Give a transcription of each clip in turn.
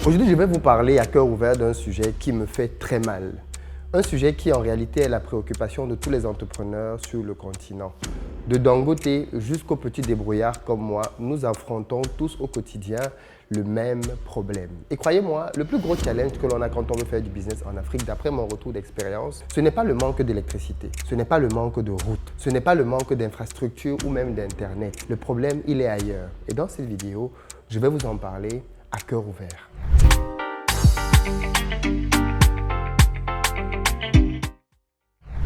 Aujourd'hui, je vais vous parler à cœur ouvert d'un sujet qui me fait très mal. Un sujet qui en réalité est la préoccupation de tous les entrepreneurs sur le continent. De Dangote jusqu'aux petits débrouillards comme moi, nous affrontons tous au quotidien le même problème. Et croyez-moi, le plus gros challenge que l'on a quand on veut faire du business en Afrique, d'après mon retour d'expérience, ce n'est pas le manque d'électricité, ce n'est pas le manque de routes, ce n'est pas le manque d'infrastructures ou même d'internet. Le problème, il est ailleurs. Et dans cette vidéo, je vais vous en parler à cœur ouvert.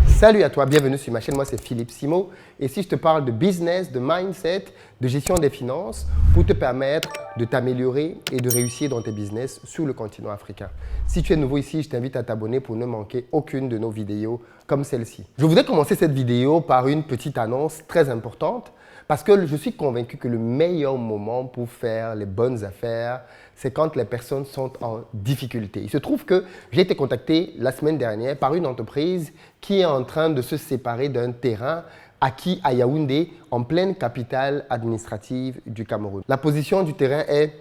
Salut à toi, bienvenue sur ma chaîne, moi c'est Philippe Simo et si je te parle de business, de mindset, de gestion des finances pour te permettre de t'améliorer et de réussir dans tes business sur le continent africain. Si tu es nouveau ici, je t'invite à t'abonner pour ne manquer aucune de nos vidéos comme celle-ci. Je voudrais commencer cette vidéo par une petite annonce très importante parce que je suis convaincu que le meilleur moment pour faire les bonnes affaires, c'est quand les personnes sont en difficulté. Il se trouve que j'ai été contacté la semaine dernière par une entreprise qui est en train de se séparer d'un terrain acquis à Yaoundé, en pleine capitale administrative du Cameroun. La position du terrain est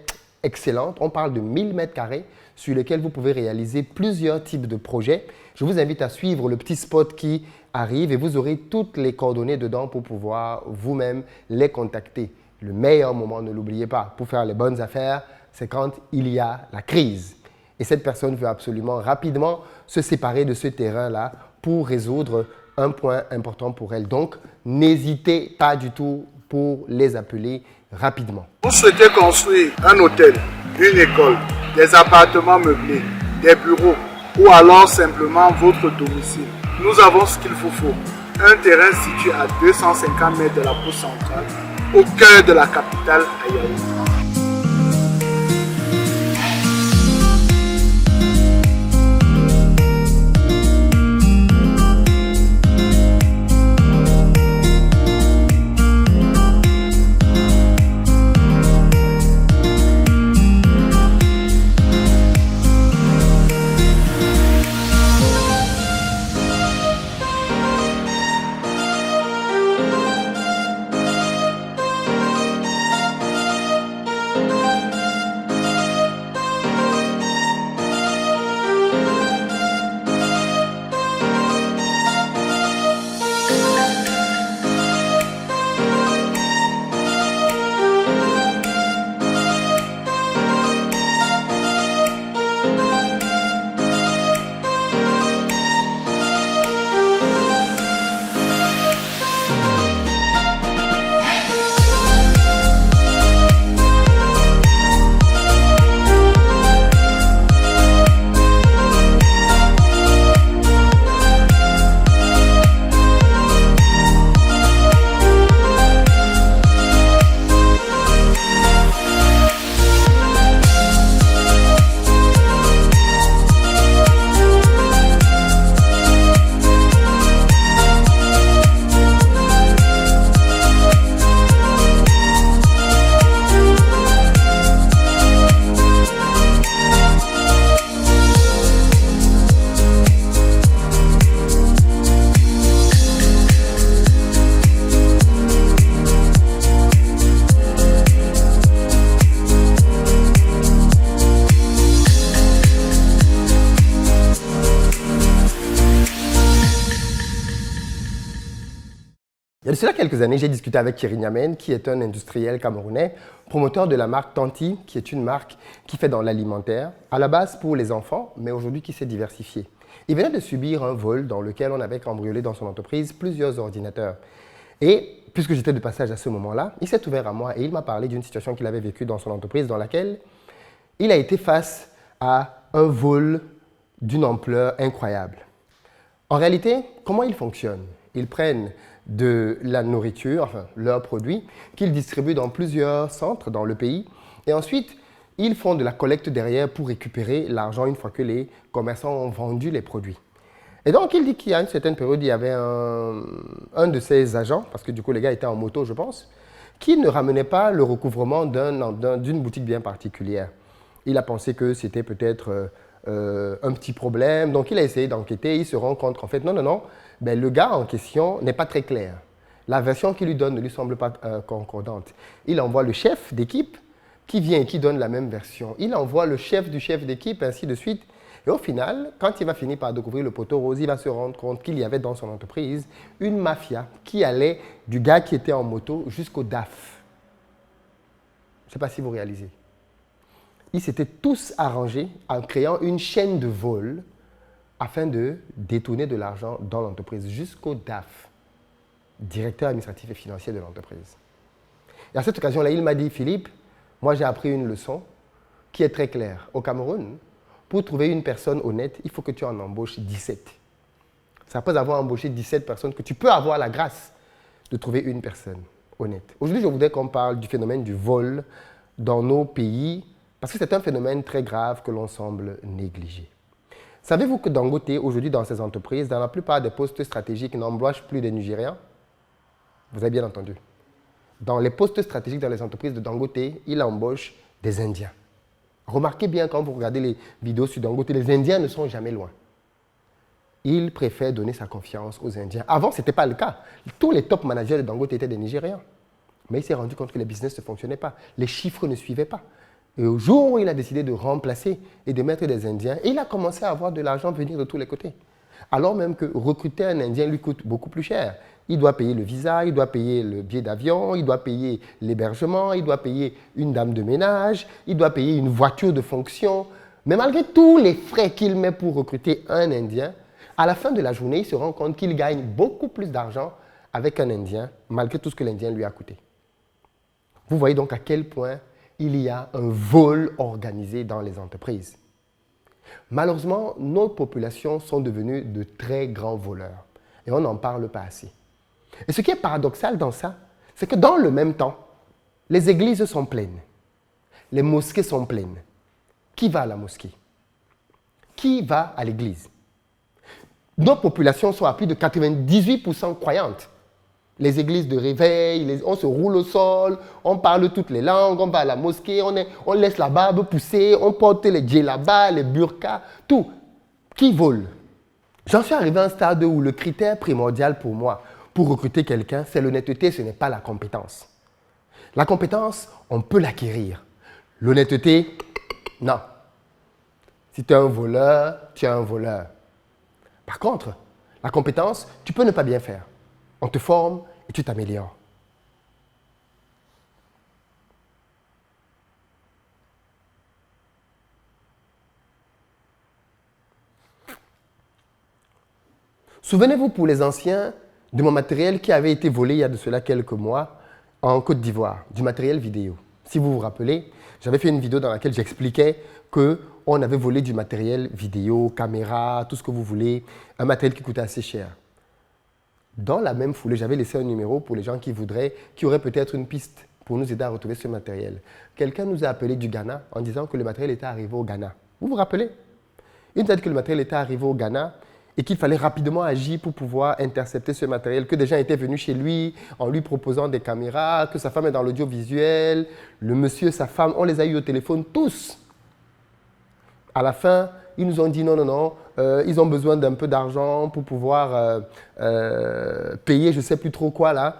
excellente. On parle de 1000 mètres carrés sur lesquels vous pouvez réaliser plusieurs types de projets. Je vous invite à suivre le petit spot qui arrive et vous aurez toutes les coordonnées dedans pour pouvoir vous-même les contacter. Le meilleur moment, ne l'oubliez pas, pour faire les bonnes affaires, c'est quand il y a la crise. Et cette personne veut absolument rapidement se séparer de ce terrain-là pour résoudre un point important pour elle. Donc, n'hésitez pas du tout pour les appeler rapidement. Vous souhaitez construire un hôtel, une école, des appartements meublés, des bureaux ou alors simplement votre domicile. Nous avons ce qu'il vous faut. Un terrain situé à 250 mètres de la pause centrale, au cœur de la capitale à Yaoundé. Il y a de cela quelques années, j'ai discuté avec Thierry Niamen, qui est un industriel camerounais, promoteur de la marque Tanti, qui est une marque qui fait dans l'alimentaire, à la base pour les enfants, mais aujourd'hui qui s'est diversifiée. Il venait de subir un vol dans lequel on avait cambriolé dans son entreprise plusieurs ordinateurs. Et puisque j'étais de passage à ce moment-là, il s'est ouvert à moi et il m'a parlé d'une situation qu'il avait vécue dans son entreprise dans laquelle il a été face à un vol d'une ampleur incroyable. En réalité, comment ils fonctionnent? Ils prennent de la nourriture, enfin leurs produits, qu'ils distribuent dans plusieurs centres dans le pays. Et ensuite, ils font de la collecte derrière pour récupérer l'argent une fois que les commerçants ont vendu les produits. Et donc, il dit qu'il y a une certaine période, il y avait un de ses agents, parce que du coup, les gars étaient en moto, je pense, qui ne ramenait pas le recouvrement d'une boutique bien particulière. Il a pensé que c'était peut-être un petit problème. Donc, il a essayé d'enquêter. Il se rend compte qu'en fait, non, ben, le gars en question n'est pas très clair. La version qu'il lui donne ne lui semble pas concordante. Il envoie le chef d'équipe qui vient et qui donne la même version. Il envoie le chef du chef d'équipe, ainsi de suite. Et au final, quand il va finir par découvrir le poteau rose, il va se rendre compte qu'il y avait dans son entreprise une mafia qui allait du gars qui était en moto jusqu'au DAF. Je ne sais pas si vous réalisez. Ils s'étaient tous arrangés en créant une chaîne de vol afin de détourner de l'argent dans l'entreprise jusqu'au DAF, directeur administratif et financier de l'entreprise. Et à cette occasion-là, il m'a dit, Philippe, moi j'ai appris une leçon qui est très claire. Au Cameroun, pour trouver une personne honnête, il faut que tu en embauches 17. C'est après avoir embauché 17 personnes que tu peux avoir la grâce de trouver une personne honnête. Aujourd'hui, je voudrais qu'on parle du phénomène du vol dans nos pays, parce que c'est un phénomène très grave que l'on semble négliger. Savez-vous que Dangote, aujourd'hui dans ses entreprises, dans la plupart des postes stratégiques, n'embauche plus des Nigérians? Vous avez bien entendu. Dans les postes stratégiques dans les entreprises de Dangote, il embauche des Indiens. Remarquez bien quand vous regardez les vidéos sur Dangote, les Indiens ne sont jamais loin. Il préfère donner sa confiance aux Indiens. Avant, ce n'était pas le cas. Tous les top managers de Dangote étaient des Nigérians. Mais il s'est rendu compte que les business ne fonctionnaient pas. Les chiffres ne suivaient pas. Et au jour où il a décidé de remplacer et de mettre des Indiens, il a commencé à avoir de l'argent venir de tous les côtés. Alors même que recruter un Indien lui coûte beaucoup plus cher. Il doit payer le visa, il doit payer le billet d'avion, il doit payer l'hébergement, il doit payer une dame de ménage, il doit payer une voiture de fonction. Mais malgré tous les frais qu'il met pour recruter un Indien, à la fin de la journée, il se rend compte qu'il gagne beaucoup plus d'argent avec un Indien, malgré tout ce que l'Indien lui a coûté. Vous voyez donc à quel point il y a un vol organisé dans les entreprises. Malheureusement, nos populations sont devenues de très grands voleurs et on n'en parle pas assez. Et ce qui est paradoxal dans ça, c'est que dans le même temps, les églises sont pleines, les mosquées sont pleines. Qui va à la mosquée? Qui va à l'église? Nos populations sont à plus de 98% croyantes. Les églises de réveil, on se roule au sol, on parle toutes les langues, on va à la mosquée, on laisse la barbe pousser, on porte les djellabas, les burkas, tout. Qui vole? J'en suis arrivé à un stade où le critère primordial pour moi, pour recruter quelqu'un, c'est l'honnêteté, ce n'est pas la compétence. La compétence, on peut l'acquérir. L'honnêteté, non. Si tu es un voleur, tu es un voleur. Par contre, la compétence, tu peux ne pas bien faire. On te forme et tu t'améliores. Souvenez-vous pour les anciens de mon matériel qui avait été volé il y a de cela quelques mois en Côte d'Ivoire, du matériel vidéo. Si vous vous rappelez, j'avais fait une vidéo dans laquelle j'expliquais qu'on avait volé du matériel vidéo, caméra, tout ce que vous voulez, un matériel qui coûtait assez cher. Dans la même foulée, j'avais laissé un numéro pour les gens qui auraient peut-être une piste pour nous aider à retrouver ce matériel. Quelqu'un nous a appelé du Ghana en disant que le matériel était arrivé au Ghana. Vous vous rappelez? Une fois que le matériel était arrivé au Ghana et qu'il fallait rapidement agir pour pouvoir intercepter ce matériel, que des gens étaient venus chez lui en lui proposant des caméras, que sa femme est dans l'audiovisuel, le monsieur, sa femme, on les a eu au téléphone tous. À la fin, ils nous ont dit non, ils ont besoin d'un peu d'argent pour pouvoir payer, je ne sais plus trop quoi là,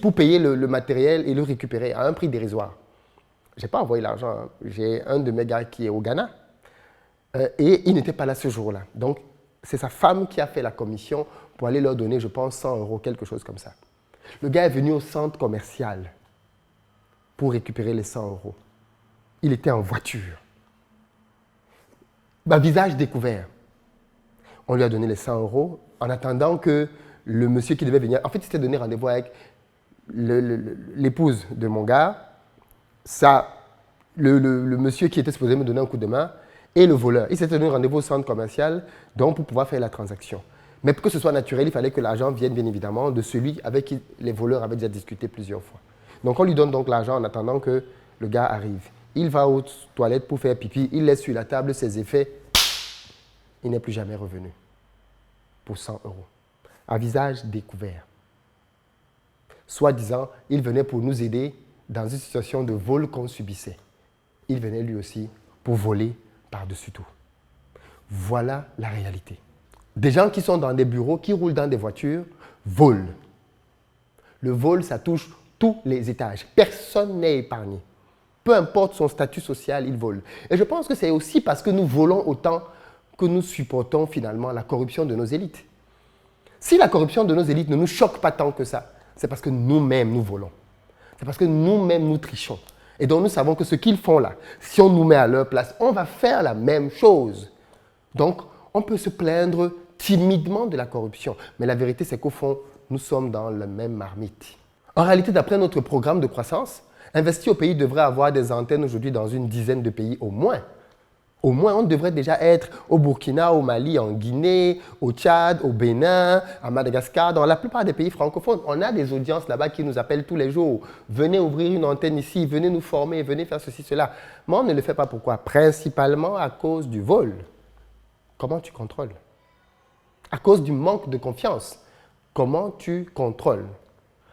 pour payer le matériel et le récupérer à un prix dérisoire. Je n'ai pas envoyé l'argent, hein. J'ai un de mes gars qui est au Ghana et il n'était pas là ce jour-là. Donc, c'est sa femme qui a fait la commission pour aller leur donner, je pense, 100 €, quelque chose comme ça. Le gars est venu au centre commercial pour récupérer les 100 €. Il était en voiture. Visage découvert. On lui a donné les 100 € en attendant que le monsieur qui devait venir... En fait, il s'était donné rendez-vous avec l'épouse de mon gars, le monsieur qui était supposé me donner un coup de main et le voleur. Il s'était donné rendez-vous au centre commercial donc pour pouvoir faire la transaction. Mais pour que ce soit naturel, il fallait que l'argent vienne bien évidemment de celui avec qui les voleurs avaient déjà discuté plusieurs fois. Donc on lui donne donc l'argent en attendant que le gars arrive. Il va aux toilettes pour faire pipi, il laisse sur la table ses effets. Il n'est plus jamais revenu pour 100 €. À visage découvert. Soi-disant, il venait pour nous aider dans une situation de vol qu'on subissait. Il venait lui aussi pour voler par-dessus tout. Voilà la réalité. Des gens qui sont dans des bureaux, qui roulent dans des voitures, volent. Le vol, ça touche tous les étages. Personne n'est épargné. Peu importe son statut social, il vole. Et je pense que c'est aussi parce que nous volons autant que nous supportons finalement la corruption de nos élites. Si la corruption de nos élites ne nous choque pas tant que ça, c'est parce que nous-mêmes nous volons. C'est parce que nous-mêmes nous trichons. Et donc nous savons que ce qu'ils font là, si on nous met à leur place, on va faire la même chose. Donc on peut se plaindre timidement de la corruption. Mais la vérité, c'est qu'au fond, nous sommes dans la même marmite. En réalité, d'après notre programme de croissance, Investir au pays devrait avoir des antennes aujourd'hui dans une dizaine de pays au moins. Au moins, on devrait déjà être au Burkina, au Mali, en Guinée, au Tchad, au Bénin, à Madagascar, dans la plupart des pays francophones. On a des audiences là-bas qui nous appellent tous les jours. Venez ouvrir une antenne ici, venez nous former, venez faire ceci, cela. Mais on ne le fait pas pourquoi? Principalement à cause du vol. Comment tu contrôles? À cause du manque de confiance. Comment tu contrôles?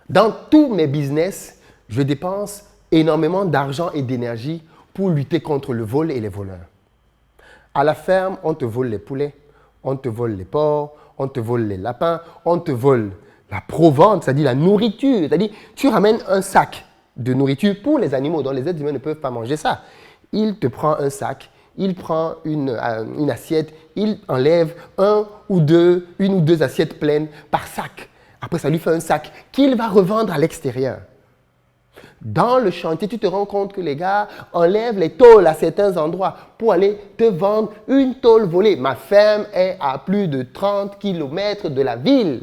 Dans tous mes business, je dépense énormément d'argent et d'énergie pour lutter contre le vol et les voleurs. À la ferme, on te vole les poulets, on te vole les porcs, on te vole les lapins, on te vole la provente, c'est-à-dire la nourriture. C'est-à-dire, tu ramènes un sac de nourriture pour les animaux, dont les êtres humains ne peuvent pas manger ça. Il te prend un sac, il prend une assiette, il enlève une ou deux assiettes pleines par sac. Après, ça lui fait un sac qu'il va revendre à l'extérieur. Dans le chantier, tu te rends compte que les gars enlèvent les tôles à certains endroits pour aller te vendre une tôle volée. Ma ferme est à plus de 30 km de la ville.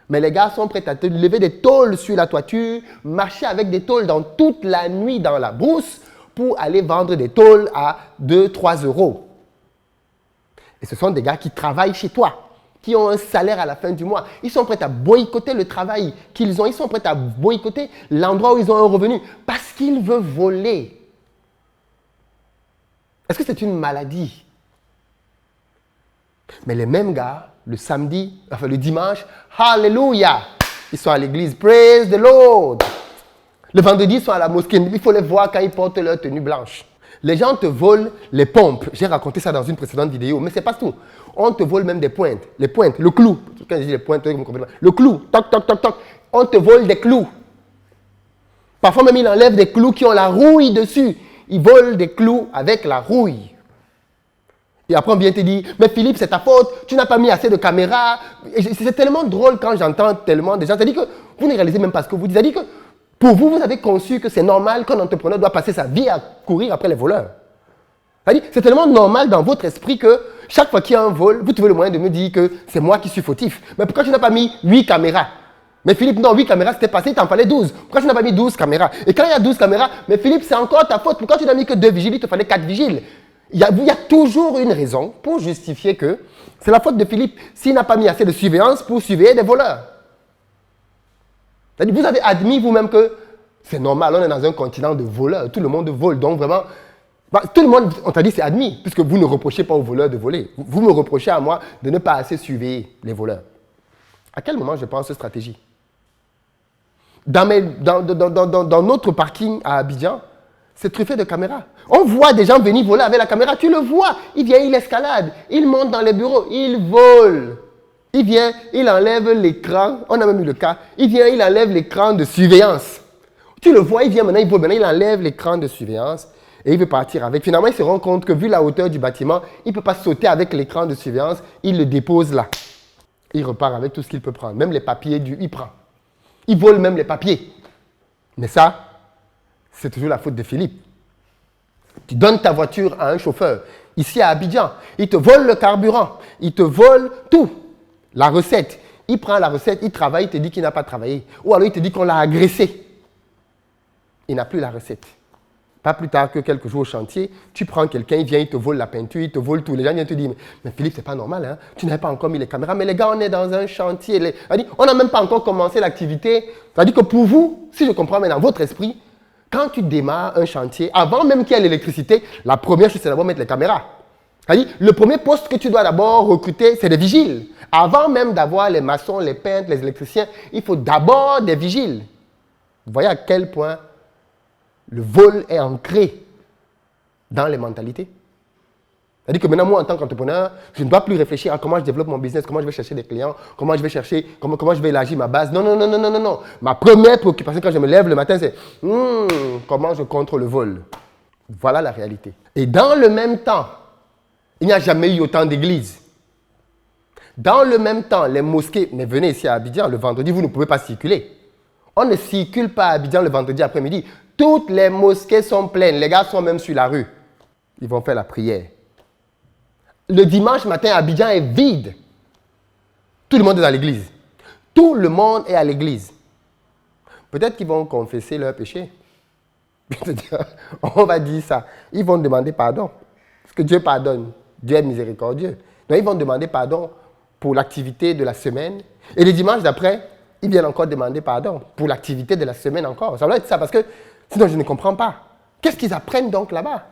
Mais les gars sont prêts à te lever des tôles sur la toiture, marcher avec des tôles dans toute la nuit dans la brousse pour aller vendre des tôles à 2-3 euros. Et ce sont des gars qui travaillent chez toi, qui ont un salaire à la fin du mois. Ils sont prêts à boycotter le travail qu'ils ont. Ils sont prêts à boycotter l'endroit où ils ont un revenu parce qu'ils veulent voler. Est-ce que c'est une maladie? Mais les mêmes gars, le samedi, enfin le dimanche, Hallelujah, ils sont à l'église, Praise the Lord. Le vendredi, ils sont à la mosquée. Il faut les voir quand ils portent leur tenue blanche. Les gens te volent les pompes. J'ai raconté ça dans une précédente vidéo, mais ce n'est pas tout. On te vole même des pointes. Les pointes, le clou. Quand je dis les pointes, vous comprenez pas. Le clou, toc, toc, toc, toc. On te vole des clous. Parfois même, ils enlèvent des clous qui ont la rouille dessus. Ils volent des clous avec la rouille. Et après, on vient te dire, mais Philippe, c'est ta faute, tu n'as pas mis assez de caméras. Et c'est tellement drôle quand j'entends tellement de gens. C'est-à-dire que vous ne réalisez même pas ce que vous dites. C'est-à-dire que pour vous, vous avez conçu que c'est normal qu'un entrepreneur doit passer sa vie à courir après les voleurs. C'est tellement normal dans votre esprit que chaque fois qu'il y a un vol, vous trouvez le moyen de me dire que c'est moi qui suis fautif. Mais pourquoi tu n'as pas mis 8 caméras? Mais Philippe, non, 8 caméras, c'était passé, il t'en fallait 12. Pourquoi tu n'as pas mis 12 caméras? Et quand il y a 12 caméras, mais Philippe, c'est encore ta faute. Pourquoi tu n'as mis que 2 vigiles? Il te fallait 4 vigiles. Il y a toujours une raison pour justifier que c'est la faute de Philippe s'il n'a pas mis assez de surveillance pour surveiller des voleurs. C'est-à-dire, vous avez admis vous-même que c'est normal, on est dans un continent de voleurs, tout le monde vole. Donc vraiment, tout le monde, on t'a dit c'est admis, puisque vous ne reprochez pas aux voleurs de voler. Vous me reprochez à moi de ne pas assez surveiller les voleurs. À quel moment je pense cette stratégie? Dans notre parking à Abidjan, c'est truffé de caméras. On voit des gens venir voler avec la caméra, tu le vois. Il vient, il escalade, il monte dans les bureaux, il vole. Il vient, il enlève l'écran, on a même eu le cas, il vient, il enlève l'écran de surveillance. Tu le vois, il vient maintenant, il vole, maintenant il enlève l'écran de surveillance et il veut partir avec. Finalement, il se rend compte que vu la hauteur du bâtiment, il ne peut pas sauter avec l'écran de surveillance, il le dépose là. Il repart avec tout ce qu'il peut prendre, même les papiers, il prend. Il vole même les papiers. Mais ça, c'est toujours la faute de Philippe. Tu donnes ta voiture à un chauffeur, ici à Abidjan, il te vole le carburant, il te vole tout. La recette, il prend la recette, il travaille, il te dit qu'il n'a pas travaillé. Ou alors il te dit qu'on l'a agressé. Il n'a plus la recette. Pas plus tard que quelques jours au chantier, tu prends quelqu'un, il vient, il te vole la peinture, il te vole tout. Les gens viennent te dire, mais Philippe, c'est pas normal, hein? Tu n'avais pas encore mis les caméras. Mais les gars, on est dans un chantier. On n'a même pas encore commencé l'activité. C'est-à-dire que pour vous, si je comprends bien dans votre esprit, quand tu démarres un chantier, avant même qu'il y ait l'électricité, la première chose, c'est d'abord mettre les caméras. C'est-à-dire, le premier poste que tu dois d'abord recruter, c'est des vigiles. Avant même d'avoir les maçons, les peintres, les électriciens, il faut d'abord des vigiles. Vous voyez à quel point le vol est ancré dans les mentalités. C'est-à-dire que maintenant, moi, en tant qu'entrepreneur, je ne dois plus réfléchir à comment je développe mon business, comment je vais chercher des clients, comment je vais élargir ma base. Non, non, non, non, non, non. Ma première préoccupation quand je me lève le matin, c'est comment je contrôle le vol. Voilà la réalité. Et dans le même temps, il n'y a jamais eu autant d'églises. Dans le même temps, les mosquées, mais venez ici à Abidjan, le vendredi, vous ne pouvez pas circuler. On ne circule pas à Abidjan le vendredi après-midi. Toutes les mosquées sont pleines. Les gars sont même sur la rue. Ils vont faire la prière. Le dimanche matin, Abidjan est vide. Tout le monde est dans l'église. Tout le monde est à l'église. Peut-être qu'ils vont confesser leurs péchés. On va dire ça. Ils vont demander pardon. Parce que Dieu pardonne. Dieu est miséricordieux. Donc ils vont demander pardon pour l'activité de la semaine. Et les dimanches d'après, ils viennent encore demander pardon pour l'activité de la semaine encore. Ça doit être ça parce que sinon je ne comprends pas. Qu'est-ce qu'ils apprennent donc là-bas?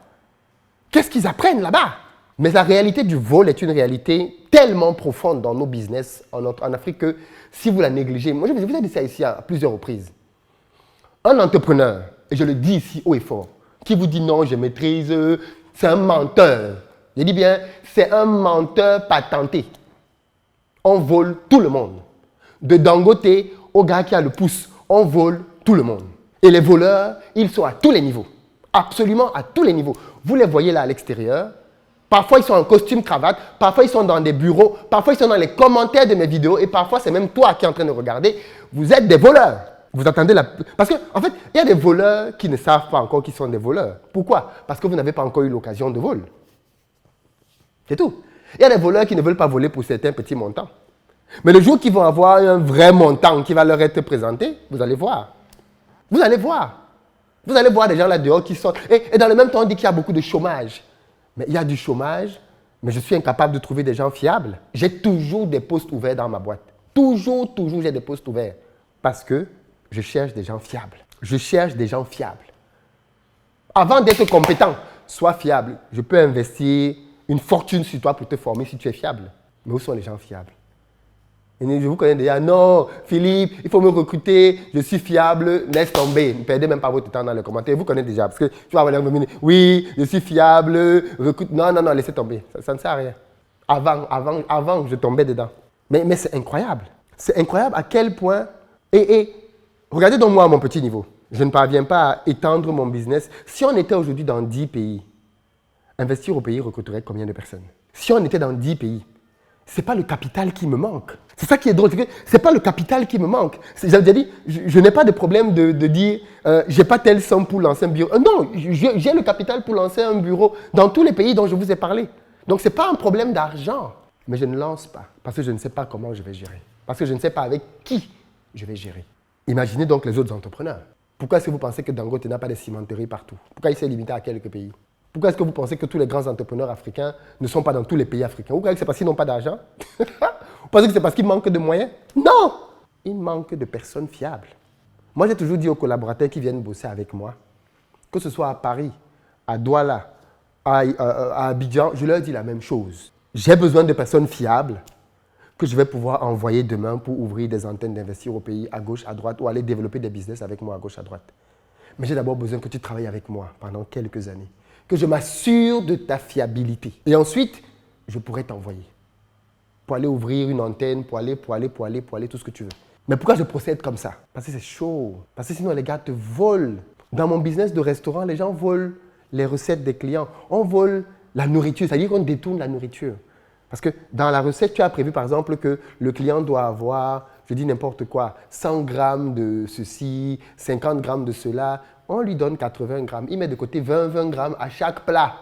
Qu'est-ce qu'ils apprennent là-bas? Mais la réalité du vol est une réalité tellement profonde dans nos business en Afrique que si vous la négligez, moi je vous ai dit ça ici à plusieurs reprises. Un entrepreneur, et je le dis ici haut et fort, qui vous dit non, je maîtrise, c'est un menteur. Je dis bien, c'est un menteur patenté. On vole tout le monde. De Dangote au gars qui a le pouce, on vole tout le monde. Et les voleurs, ils sont à tous les niveaux. Absolument à tous les niveaux. Vous les voyez là à l'extérieur. Parfois, ils sont en costume cravate. Parfois, ils sont dans des bureaux. Parfois, ils sont dans les commentaires de mes vidéos. Et parfois, c'est même toi qui es en train de regarder. Vous êtes des voleurs. Vous attendez la... Parce qu'en fait, il y a des voleurs qui ne savent pas encore qu'ils sont des voleurs. Pourquoi? Parce que vous n'avez pas encore eu l'occasion de vol. C'est tout. Il y a des voleurs qui ne veulent pas voler pour certains petits montants. Mais le jour qu'ils vont avoir un vrai montant qui va leur être présenté, vous allez voir. Vous allez voir. Vous allez voir des gens là dehors qui sortent. Et dans le même temps, on dit qu'il y a beaucoup de chômage. Mais il y a du chômage, mais je suis incapable de trouver des gens fiables. J'ai toujours des postes ouverts dans ma boîte. Toujours, j'ai des postes ouverts. Parce que je cherche des gens fiables. Je cherche des gens fiables. Avant d'être compétent, sois fiable. Je peux investir une fortune sur toi pour te former si tu es fiable. Mais où sont les gens fiables? Et je vous connais déjà. Non, Philippe, il faut me recruter. Je suis fiable. Laisse tomber. Ne perdez même pas votre temps dans les commentaires. Vous connaissez déjà. Parce que tu vas avoir les oui, je suis fiable. Recrute. Non, laissez tomber. Ça ne sert à rien. Avant, je tombais dedans. Mais c'est incroyable. C'est incroyable à quel point. Et regardez donc moi à mon petit niveau. Je ne parviens pas à étendre mon business. Si on était aujourd'hui dans 10 pays, investir au pays recruterait combien de personnes? Si on était dans 10 pays, ce n'est pas le capital qui me manque. C'est ça qui est drôle. Ce n'est pas le capital qui me manque. J'avais déjà dit, je n'ai pas de problème de dire, je n'ai pas telle somme pour lancer un bureau. Non, j'ai le capital pour lancer un bureau dans tous les pays dont je vous ai parlé. Donc, ce n'est pas un problème d'argent. Mais je ne lance pas parce que je ne sais pas comment je vais gérer. Parce que je ne sais pas avec qui je vais gérer. Imaginez donc les autres entrepreneurs. Pourquoi est-ce que vous pensez que Dangote n'a pas de cimenteries partout? Pourquoi il s'est limité à quelques pays? Pourquoi est-ce que vous pensez que tous les grands entrepreneurs africains ne sont pas dans tous les pays africains? Vous croyez que c'est parce qu'ils n'ont pas d'argent? Vous pensez que c'est parce qu'ils manquent de moyens? Non! Il manque de personnes fiables. Moi, j'ai toujours dit aux collaborateurs qui viennent bosser avec moi, que ce soit à Paris, à Douala, à Abidjan, je leur dis la même chose. J'ai besoin de personnes fiables que je vais pouvoir envoyer demain pour ouvrir des antennes d'investir au pays à gauche, à droite ou aller développer des business avec moi à gauche, à droite. Mais j'ai d'abord besoin que tu travailles avec moi pendant quelques années. Que je m'assure de ta fiabilité. Et ensuite, je pourrais t'envoyer pour aller ouvrir une antenne, pour aller, tout ce que tu veux. Mais pourquoi je procède comme ça? Parce que c'est chaud. Parce que sinon, les gars te volent. Dans mon business de restaurant, les gens volent les recettes des clients. On vole la nourriture, c'est-à-dire qu'on détourne la nourriture. Parce que dans la recette, tu as prévu par exemple que le client doit avoir, je dis n'importe quoi, 100 grammes de ceci, 50 grammes de cela. On lui donne 80 grammes. Il met de côté 20 grammes à chaque plat.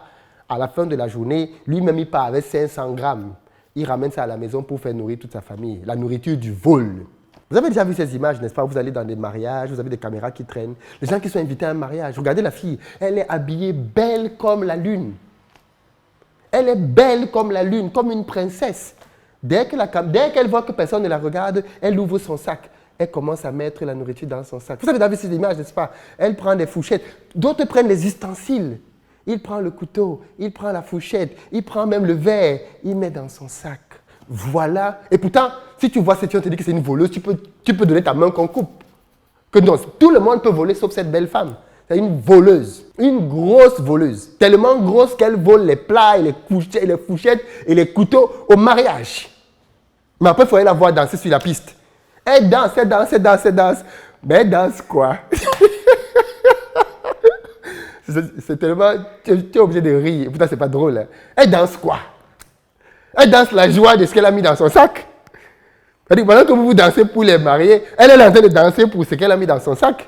À la fin de la journée, lui-même, il part avec 500 grammes. Il ramène ça à la maison pour faire nourrir toute sa famille. La nourriture du vol. Vous avez déjà vu ces images, n'est-ce pas? Vous allez dans des mariages, vous avez des caméras qui traînent. Les gens qui sont invités à un mariage, regardez la fille. Elle est habillée belle comme la lune. Elle est belle comme la lune, comme une princesse. Dès qu'elle voit que personne ne la regarde, elle ouvre son sac. Elle commence à mettre la nourriture dans son sac. Vous avez déjà vu ces images, n'est-ce pas? Elle prend des fourchettes. D'autres prennent les ustensiles. Il prend le couteau, il prend la fourchette, il prend même le verre, il met dans son sac. Voilà. Et pourtant, si tu vois cette fille, on te dit que c'est une voleuse, tu peux donner ta main qu'on coupe. Que non, tout le monde peut voler sauf cette belle femme. C'est une voleuse, une grosse voleuse. Tellement grosse qu'elle vole les plats et les fourchettes et les couteaux au mariage. Mais après, il faudrait la voir danser sur la piste. Elle danse. Mais elle danse quoi? C'est tellement... Tu es obligé de rire. Pourtant, c'est pas drôle. Hein. Elle danse quoi? Elle danse la joie de ce qu'elle a mis dans son sac. C'est-à-dire, pendant que vous dansez pour les mariés, elle est en train de danser pour ce qu'elle a mis dans son sac.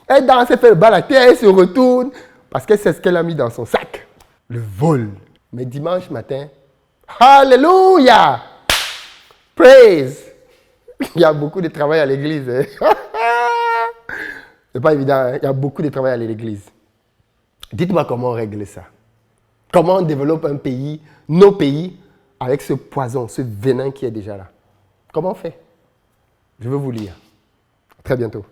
Elle danse, elle fait le bas la terre, elle se retourne parce qu'elle sait ce qu'elle a mis dans son sac. Le vol. Mais dimanche matin, Alléluia! Praise! Il y a beaucoup de travail à l'église. Hein? C'est pas évident, hein? Il y a beaucoup de travail à l'église. Dites-moi comment on règle ça. Comment on développe un pays, nos pays, avec ce poison, ce venin qui est déjà là. Comment on fait? Je veux vous lire. À très bientôt.